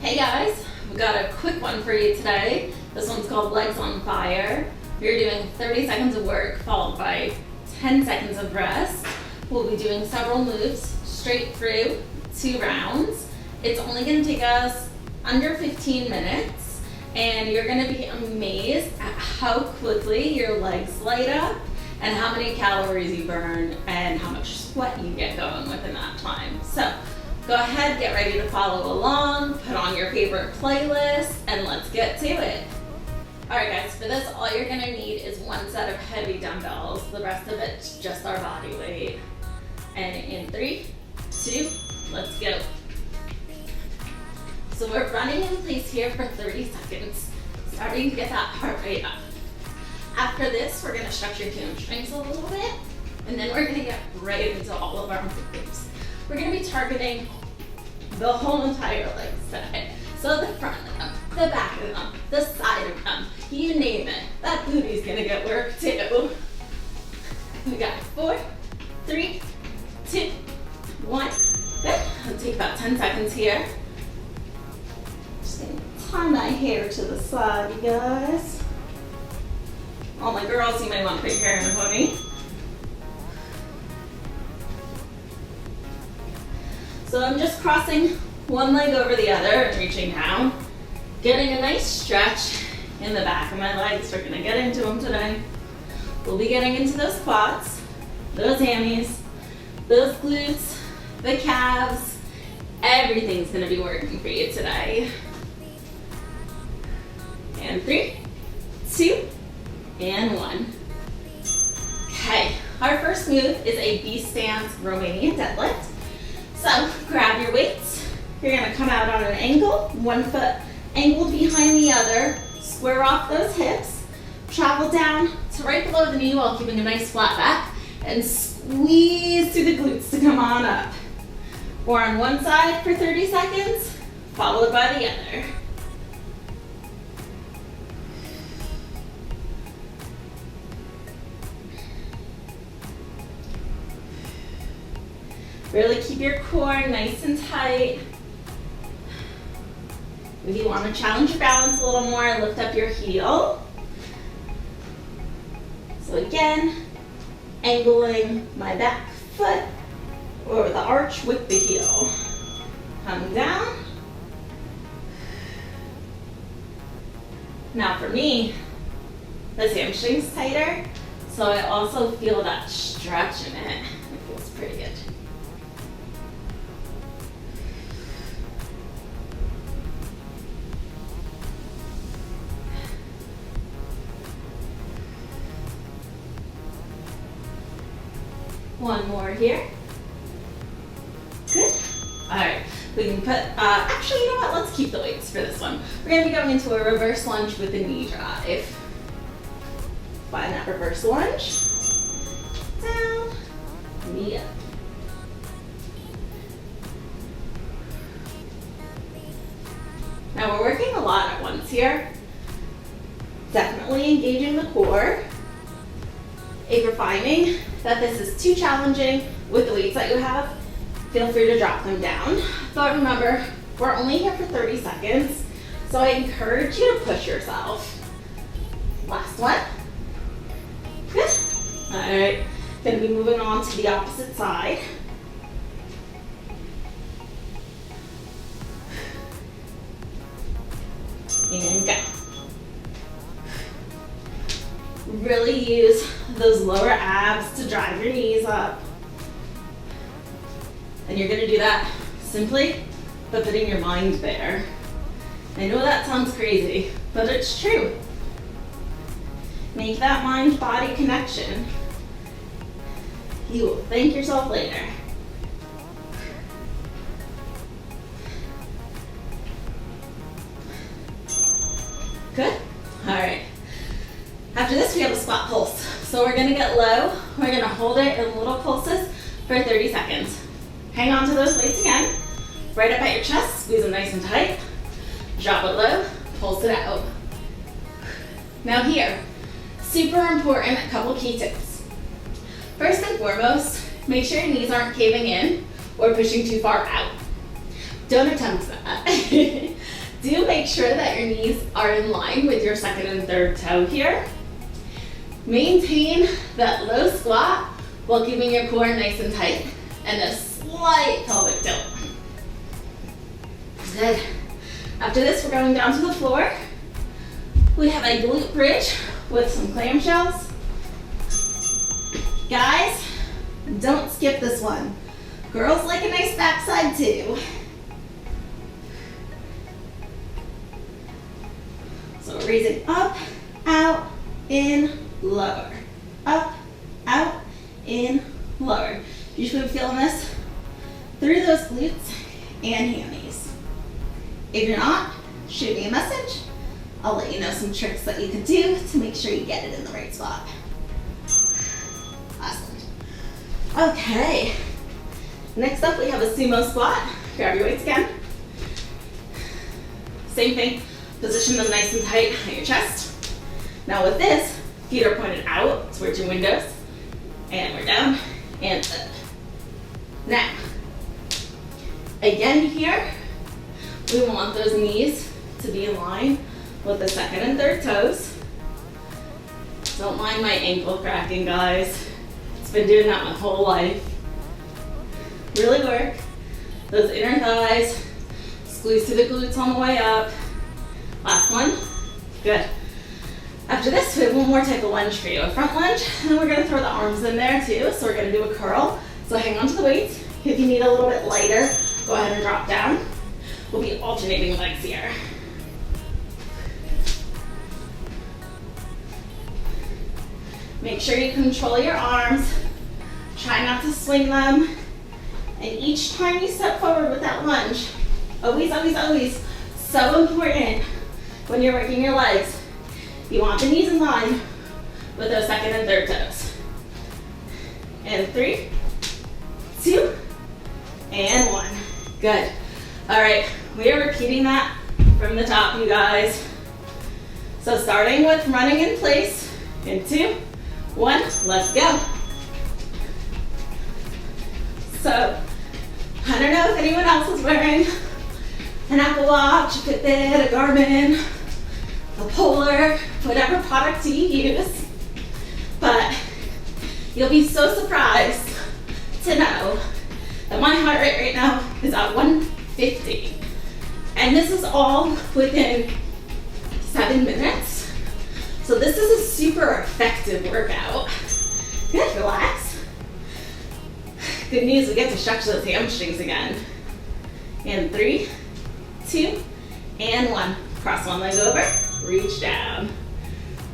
Hey guys, we've got a quick one for you today. This one's called Legs on Fire. You're doing 30 seconds of work followed by 10 seconds of rest. We'll be doing several moves straight through 2 rounds. It's only going to take us under 15 minutes and you're going to be amazed at how quickly your legs light up and how many calories you burn and how much sweat you get going within that time. So go ahead, get ready to follow along, put on your favorite playlist, and let's get to it. All right guys, for this, all you're gonna need is 1 set of heavy dumbbells. The rest of it's just our body weight. And in 3, 2, let's go. So we're running in place here for 30 seconds, starting to get that heart rate up. After this, we're gonna stretch your hamstrings a little bit, and then we're gonna get right into all of our moves. We're going to be targeting the whole entire leg today. So the front of them, the back of them, the side of them, you name it. That booty's going to get work too. We got 4, 3, 2, 1. Good. It'll take about 10 seconds here. Just going to tie my hair to the side, you guys. All my girls, you might want to put your hair in a pony. So I'm just crossing one leg over the other and reaching down, getting a nice stretch in the back of my legs. We're gonna get into them today. We'll be getting into those quads, those hammies, those glutes, the calves. Everything's gonna be working for you today. And 3, 2, and 1. Okay, our first move is a B-stance Romanian deadlift. So grab your weights, you're gonna come out on an angle, 1 foot angled behind the other, square off those hips, travel down to right below the knee while keeping a nice flat back, and squeeze through the glutes to come on up. We're on one side for 30 seconds, followed by the other. Really keep your core nice and tight. If you want to challenge your balance a little more, lift up your heel. So again, angling my back foot over the arch with the heel. Come down. Now for me, this hamstring's tighter, so I also feel that stretch in it. It feels pretty good. One more here. Good. All right, we can put, actually, you know what? Let's keep the weights for this one. We're gonna be going into a reverse lunge with a knee drive. Find that reverse lunge. Down, knee up. Now we're working a lot at once here. Definitely engaging the core. If you're finding that this is too challenging with the weights that you have, feel free to drop them down. But remember, we're only here for 30 seconds, so I encourage you to push yourself. Last one. Good. All right, gonna be moving on to the opposite side. And go. Really use those lower abs to drive your knees up. And you're gonna do that simply by putting your mind there. I know that sounds crazy, but it's true. Make that mind-body connection. You will thank yourself later. Good? All right. After this, we have a squat pulse. So we're gonna get low. We're gonna hold it in little pulses for 30 seconds. Hang on to those weights again. Right up at your chest, squeeze them nice and tight. Drop it low, pulse it out. Now here, super important, a couple key tips. First and foremost, make sure your knees aren't caving in or pushing too far out. Don't attempt that. Do make sure that your knees are in line with your second and third toe here. Maintain that low squat while keeping your core nice and tight and a slight pelvic tilt. Good. After this, we're going down to the floor. We have a glute bridge with some clamshells. Guys, don't skip this one. Girls like a nice backside too. So we're raising up, out, in, lower. Up, out, in, lower. You should be feeling this through those glutes and hammies. If you're not, shoot me a message. I'll let you know some tricks that you can do to make sure you get it in the right spot. Awesome. Okay. Next up, we have a sumo squat. Grab your weights again. Same thing. Position them nice and tight on your chest. Now with this, feet are pointed out towards your windows. And we're down and up. Now, again here, we want those knees to be in line with the second and third toes. Don't mind my ankle cracking, guys. It's been doing that my whole life. Really work those inner thighs. Squeeze through the glutes on the way up. Last one. Good. After this, we have one more type of lunge for you. A front lunge, and then we're gonna throw the arms in there too. So we're gonna do a curl. So hang on to the weights. If you need a little bit lighter, go ahead and drop down. We'll be alternating legs here. Make sure you control your arms. Try not to swing them. And each time you step forward with that lunge, always, always, always, so important when you're working your legs. You want the knees in line with those second and third toes. And 3, 2, and 1. Good. All right, we are repeating that from the top, you guys. So starting with running in place in 2, 1, let's go. So, I don't know if anyone else is wearing an Apple Watch, a Fitbit, a Garmin, a Polar, whatever product you use, but you'll be so surprised to know that my heart rate right now is at 150. And this is all within 7 minutes. So this is a super effective workout. Good, relax. Good news, we get to stretch those hamstrings again. And 3, 2, and 1. Cross one leg over, reach down.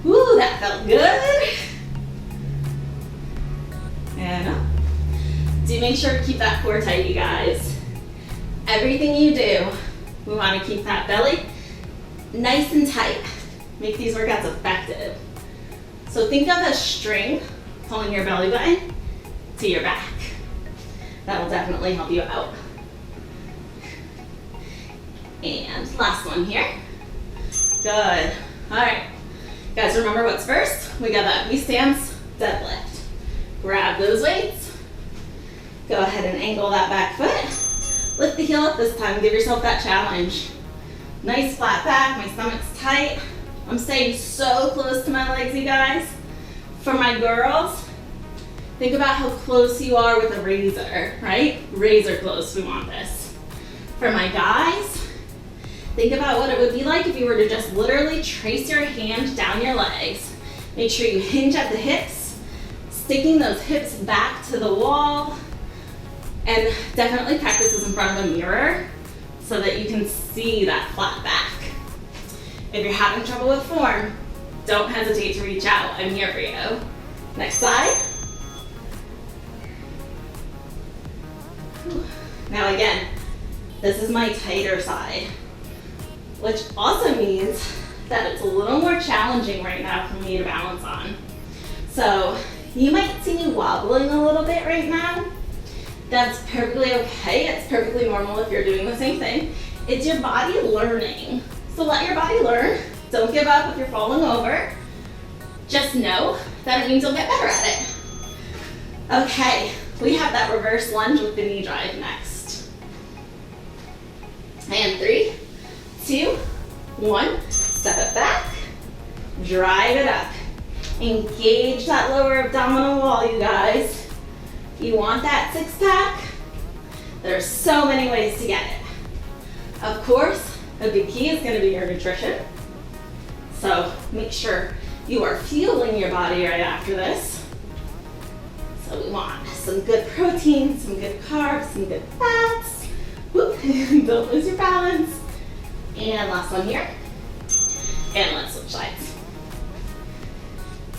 Woo, that felt good. And up. Do make sure to keep that core tight, you guys. Everything you do, we want to keep that belly nice and tight. Make these workouts effective. So think of a string pulling your belly button to your back. That will definitely help you out. And last one here. Good. All right. Guys, remember what's first? We got that V-stance deadlift. Grab those weights. Go ahead and angle that back foot. Lift the heel up this time. Give yourself that challenge. Nice flat back. My stomach's tight. I'm staying so close to my legs, you guys. For my girls, think about how close you are with a razor, right? Razor close, we want this. For my guys, think about what it would be like if you were to just literally trace your hand down your legs. Make sure you hinge at the hips, sticking those hips back to the wall, and definitely practice this in front of a mirror so that you can see that flat back. If you're having trouble with form, don't hesitate to reach out. I'm here for you. Next side. Now again, this is my tighter side, which also means that it's a little more challenging right now for me to balance on. So you might see me wobbling a little bit right now. That's perfectly okay. It's perfectly normal if you're doing the same thing. It's your body learning. So let your body learn. Don't give up if you're falling over. Just know that it means you'll get better at it. Okay, we have that reverse lunge with the knee drive next. And 3, 2, 1. Step it back, drive it up. Engage that lower abdominal wall, you guys. You want that six-pack? There's so many ways to get it. Of course, a big key is gonna be your nutrition. So make sure you are fueling your body right after this. So we want some good protein, some good carbs, some good fats. Whoop, don't lose your balance. And last one here. And let's switch sides.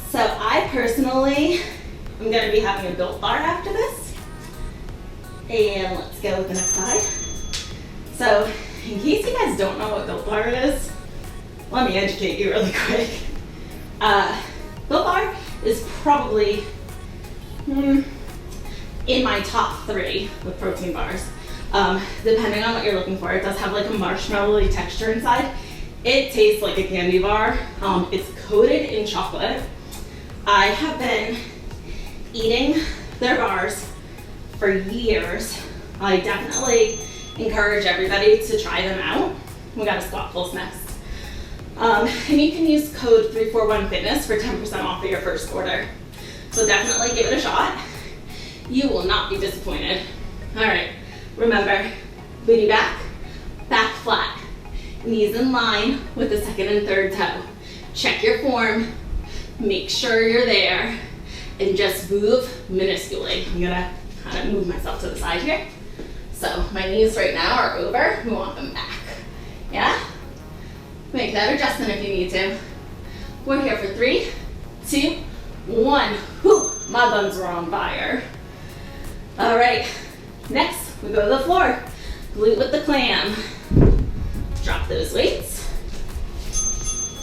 So I personally am gonna be having a Built Bar after this. And let's go with the next side. So in case you guys don't know what Built Bar is, let me educate you really quick. Built Bar is probably in my top 3 with protein bars. Depending on what you're looking for. It does have like a marshmallowy texture inside. It tastes like a candy bar. It's coated in chocolate. I have been eating their bars for years. I definitely encourage everybody to try them out. We got a squat pulse next. And you can use code 341fitness for 10% off of your first order. So definitely give it a shot. You will not be disappointed. All right, remember, booty back, back flat, knees in line with the second and third toe. Check your form, make sure you're there, and just move minusculely. I'm gonna kind of move myself to the side here. So my knees right now are over, we want them back. Yeah? Make that adjustment if you need to. We're here for 3, 2, 1. Whew, my buns were on fire. All right, next we go to the floor. Glute with the clam. Drop those weights.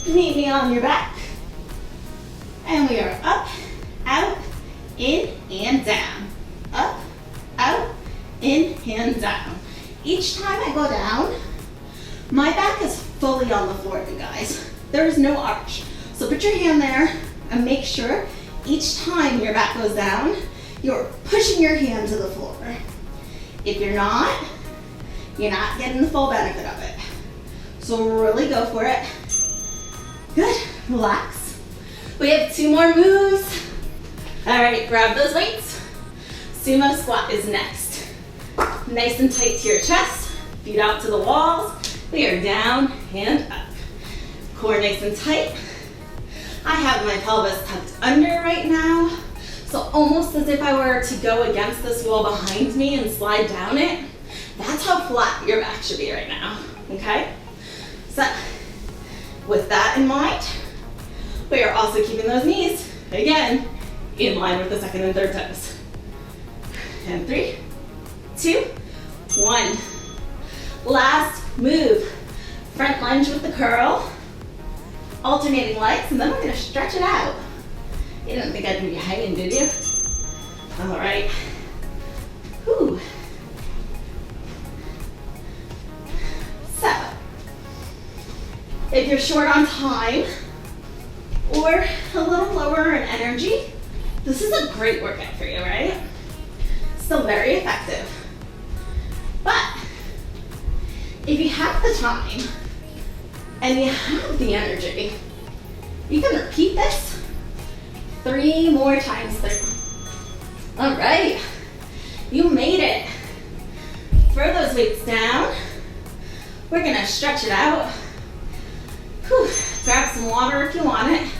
Meet me on your back. And we are up, out, in, and down. Up, out, in, and down. Each time I go down, my back is fully on the floor, you guys. There is no arch. So put your hand there and make sure each time your back goes down, you're pushing your hand to the floor. If you're not getting the full benefit of it. So really go for it. Good, relax. We have 2 more moves. All right, grab those weights. Sumo Squat is next. Nice and tight to your chest, feet out to the walls. We are down and up. Core nice and tight. I have my pelvis tucked under right now. So almost as if I were to go against this wall behind me and slide down it. That's how flat your back should be right now, okay? So with that in mind, we are also keeping those knees, again, in line with the second and third toes. And 3, 2, 1. Last move, front lunge with the curl, alternating legs, and then we're gonna stretch it out. You didn't think I'd be hanging, did you? All right. Whew. So, if you're short on time or a little lower in energy, this is a great workout for you, right? Still very effective. But if you have the time and you have the energy, you can repeat this 3 more times through. All right, you made it. Throw those weights down. We're gonna stretch it out. Whew. Grab some water if you want it.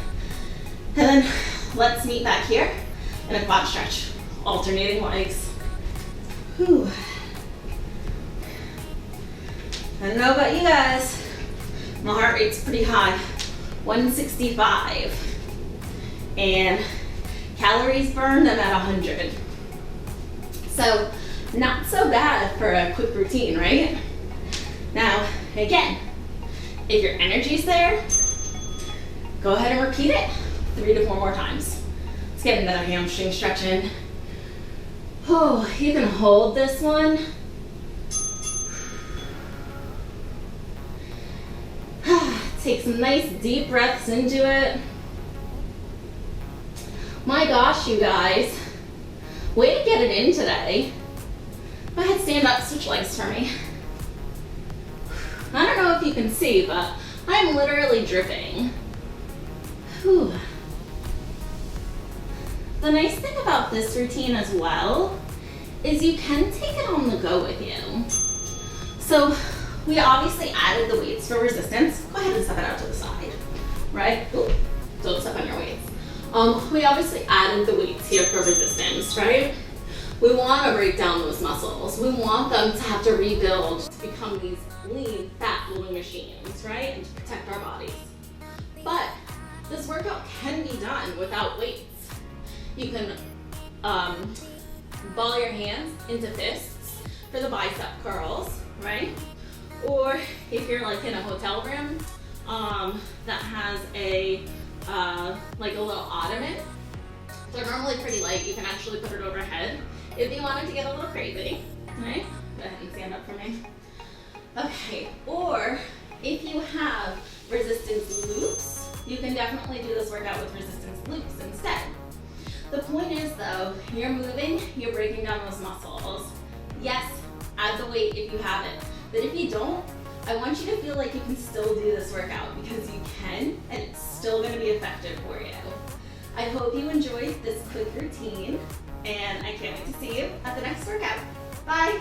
And then let's meet back here in a quad stretch, alternating legs. Whew. I don't know about you guys, my heart rate's pretty high, 165. And calories burned, I'm at 100. So not so bad for a quick routine, right? Now, again, if your energy's there, go ahead and repeat it 3 to 4 more times. Let's get another hamstring stretch in. Oh, you can hold this one. Take some nice deep breaths into it. My gosh, you guys. Way to get it in today. Go ahead, stand up, switch legs for me. I don't know if you can see, but I'm literally dripping. Whew. The nice thing about this routine as well is you can take it on the go with you. So we obviously added the weights for resistance. Go ahead and step it out to the side, right? Ooh, don't step on your weights. We obviously added the weights here for resistance, right? We want to break down those muscles. We want them to have to rebuild to become these lean, fat-moving machines, right? And to protect our bodies. But this workout can be done without weights. You can ball your hands into fists for the bicep curls, right? Or if you're like in a hotel room that has a like a little ottoman, they're normally pretty light. You can actually put it overhead if you wanted to get a little crazy, right? Go ahead and stand up for me. Okay, or if you have resistance loops, you can definitely do this workout with resistance loops instead. The point is though, you're moving, you're breaking down those muscles. Yes, add the weight if you have it, but if you don't, I want you to feel like you can still do this workout because you can, and it's still gonna be effective for you. I hope you enjoyed this quick routine, and I can't wait to see you at the next workout. Bye.